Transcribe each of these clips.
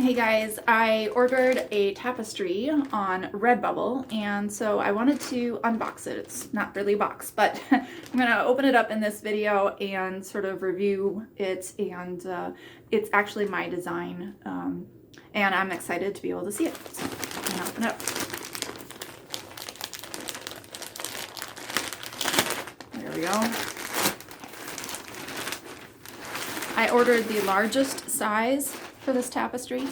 Hey guys, I ordered a tapestry on Redbubble, and so I wanted to unbox it. It's not really a box, but I'm gonna open it up in this video and sort of review it, and it's actually my design, and I'm excited to be able to see it. So I'm gonna open it up. There we go. I ordered the largest size for this tapestry,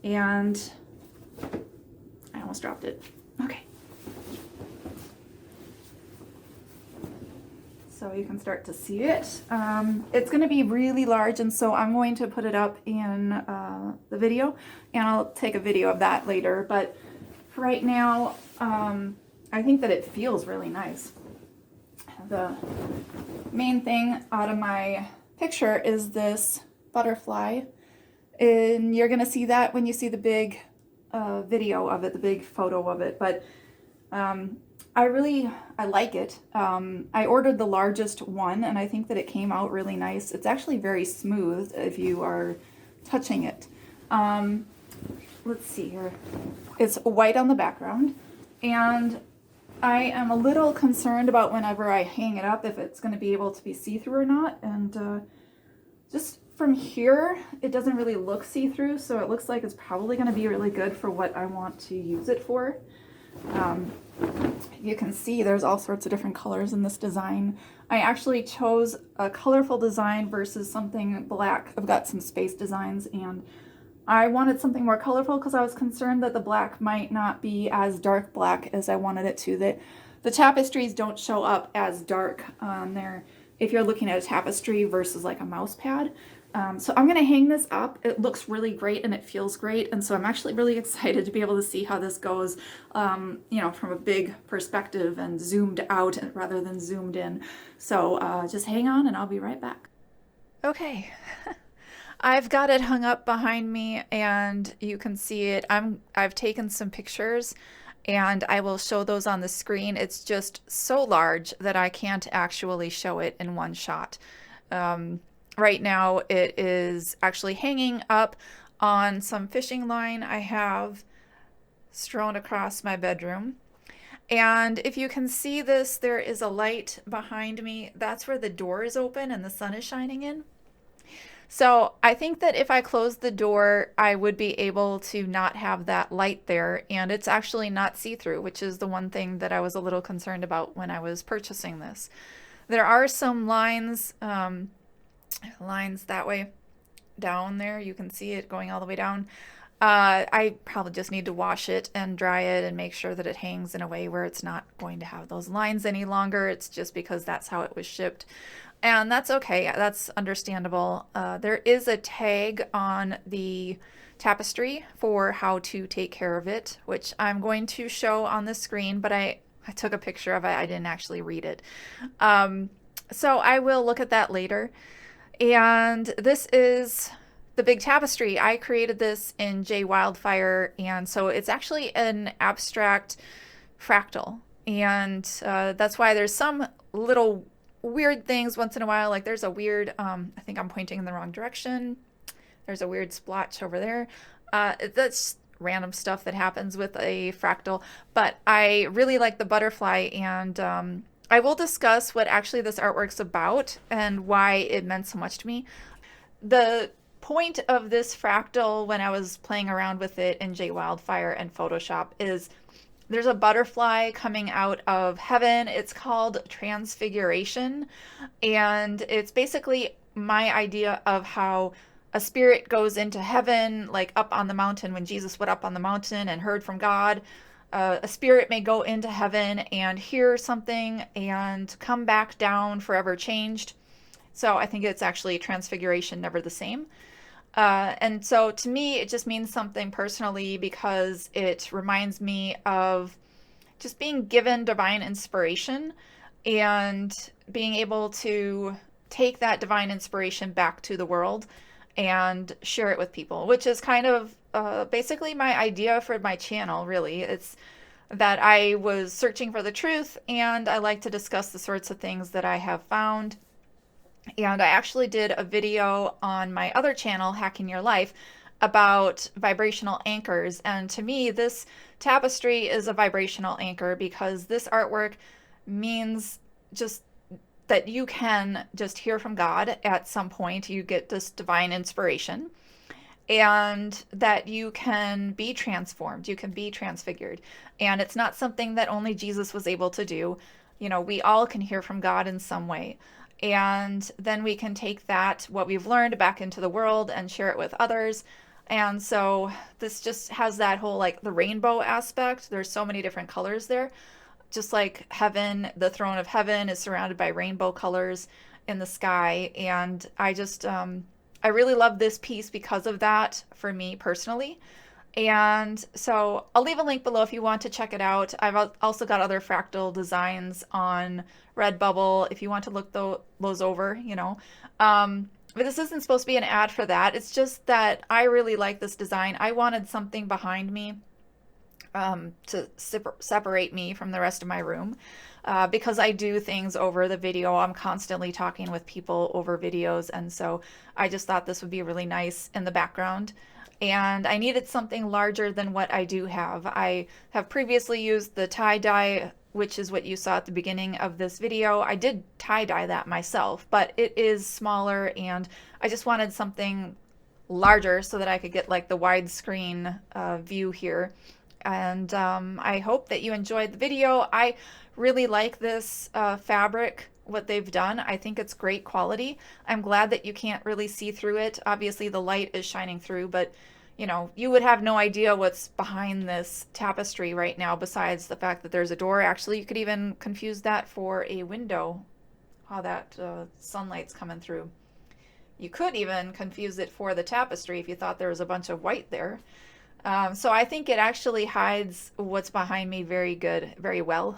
and I almost dropped it. Okay. So you can start to see it. It's going to be really large, and so I'm going to put it up in the video, and I'll take a video of that later. But for right now, I think that it feels really nice. The main thing out of my picture is this butterfly, and you're gonna see that when you see the big video of it, the big photo of it. But I like it. I ordered the largest one, and I think that it came out really nice. It's actually very smooth if you are touching it. Let's see here. It's white on the background, and I am a little concerned about whenever I hang it up if it's going to be able to be see-through or not. And just from here, it doesn't really look see-through, so it looks like it's probably going to be really good for what I want to use it for. You can see there's all sorts of different colors in this design. I actually chose a colorful design versus something black. I've got some space designs, and I wanted something more colorful because I was concerned that the black might not be as dark black as I wanted it to. That the tapestries don't show up as dark on there if you're looking at a tapestry versus like a mouse pad. So I'm going to hang this up. It looks really great and it feels great, and so I'm actually really excited to be able to see how this goes, you know, from a big perspective and zoomed out rather than zoomed in. So just hang on and I'll be right back. Okay. I've got it hung up behind me, and you can see it. I've taken some pictures, and I will show those on the screen. It's just so large that I can't actually show it in one shot. Right now it is actually hanging up on some fishing line I have strewn across my bedroom. And if you can see this, there is a light behind me. That's where the door is open and the sun is shining in. So I think that if I closed the door, I would be able to not have that light there, and it's actually not see-through, which is the one thing that I was a little concerned about when I was purchasing this. There are some lines that way down there. You can see it going all the way down. I probably just need to wash it and dry it and make sure that it hangs in a way where it's not going to have those lines any longer. It's just because that's how it was shipped. And that's okay. That's understandable. There is a tag on the tapestry for how to take care of it, which I'm going to show on the screen, but I took a picture of it. I didn't actually read it. So I will look at that later. And this is the big tapestry. I created this in Jwildfire, and so it's actually an abstract fractal. And that's why there's some little weird things once in a while. Like there's a weird, I think I'm pointing in the wrong direction. There's a weird splotch over there. That's random stuff that happens with a fractal. But I really like the butterfly, and I will discuss what actually this artwork's about and why it meant so much to me. The point of this fractal when I was playing around with it in Jwildfire and Photoshop is there's a butterfly coming out of heaven. It's called Transfiguration, and it's basically my idea of how a spirit goes into heaven, like up on the mountain when Jesus went up on the mountain and heard from God. A spirit may go into heaven and hear something and come back down forever changed. So I think it's actually transfiguration, never the same. And so to me, it just means something personally because it reminds me of just being given divine inspiration and being able to take that divine inspiration back to the world and share it with people, which is kind of basically my idea for my channel, really. It's that I was searching for the truth, and I like to discuss the sorts of things that I have found. And I actually did a video on my other channel, Hacking Your Life, about vibrational anchors. And to me, this tapestry is a vibrational anchor because this artwork means just that you can just hear from God at some point. You get this divine inspiration, and that you can be transformed, you can be transfigured. And it's not something that only Jesus was able to do. You know, we all can hear from God in some way. And then we can take that, what we've learned, back into the world and share it with others. And so this just has that whole like the rainbow aspect. There's so many different colors there. Just like heaven, the throne of heaven is surrounded by rainbow colors in the sky. And I really love this piece because of that for me personally. And so I'll leave a link below if you want to check it out. I've also got other fractal designs on Redbubble if you want to look those over, you know. But this isn't supposed to be an ad for that. It's just that I really like this design. I wanted something behind me to separate me from the rest of my room. Because I do things over the video. I'm constantly talking with people over videos, and so I just thought this would be really nice in the background. And I needed something larger than what I do have. I have previously used the tie-dye, which is what you saw at the beginning of this video. I did tie-dye that myself, but it is smaller, and I just wanted something larger so that I could get like the widescreen view here. And I hope that you enjoyed the video. I really like this fabric, what they've done. I think it's great quality. I'm glad that you can't really see through it. Obviously the light is shining through, but you know, you would have no idea what's behind this tapestry right now besides the fact that there's a door. Actually, you could even confuse that for a window, how that sunlight's coming through. You could even confuse it for the tapestry if you thought there was a bunch of white there. So I think it actually hides what's behind me very well.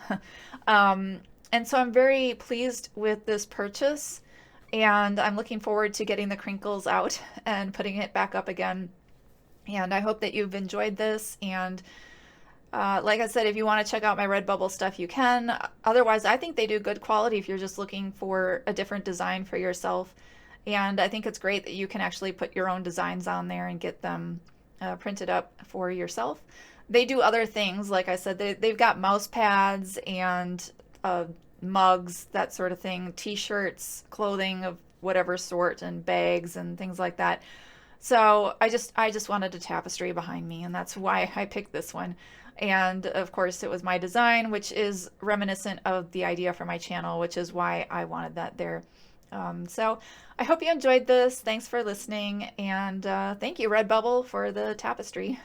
And so I'm very pleased with this purchase, and I'm looking forward to getting the crinkles out and putting it back up again. And I hope that you've enjoyed this. And like I said, if you want to check out my Redbubble stuff, you can. Otherwise, I think they do good quality if you're just looking for a different design for yourself. And I think it's great that you can actually put your own designs on there and get them printed up for yourself. They do other things, like I said, they've got mouse pads and mugs, that sort of thing, t-shirts, clothing of whatever sort, and bags and things like that. So I just wanted a tapestry behind me, and that's why I picked this one. And of course it was my design, which is reminiscent of the idea for my channel, which is why I wanted that there. So I hope you enjoyed this. Thanks for listening, and thank you, Redbubble, for the tapestry.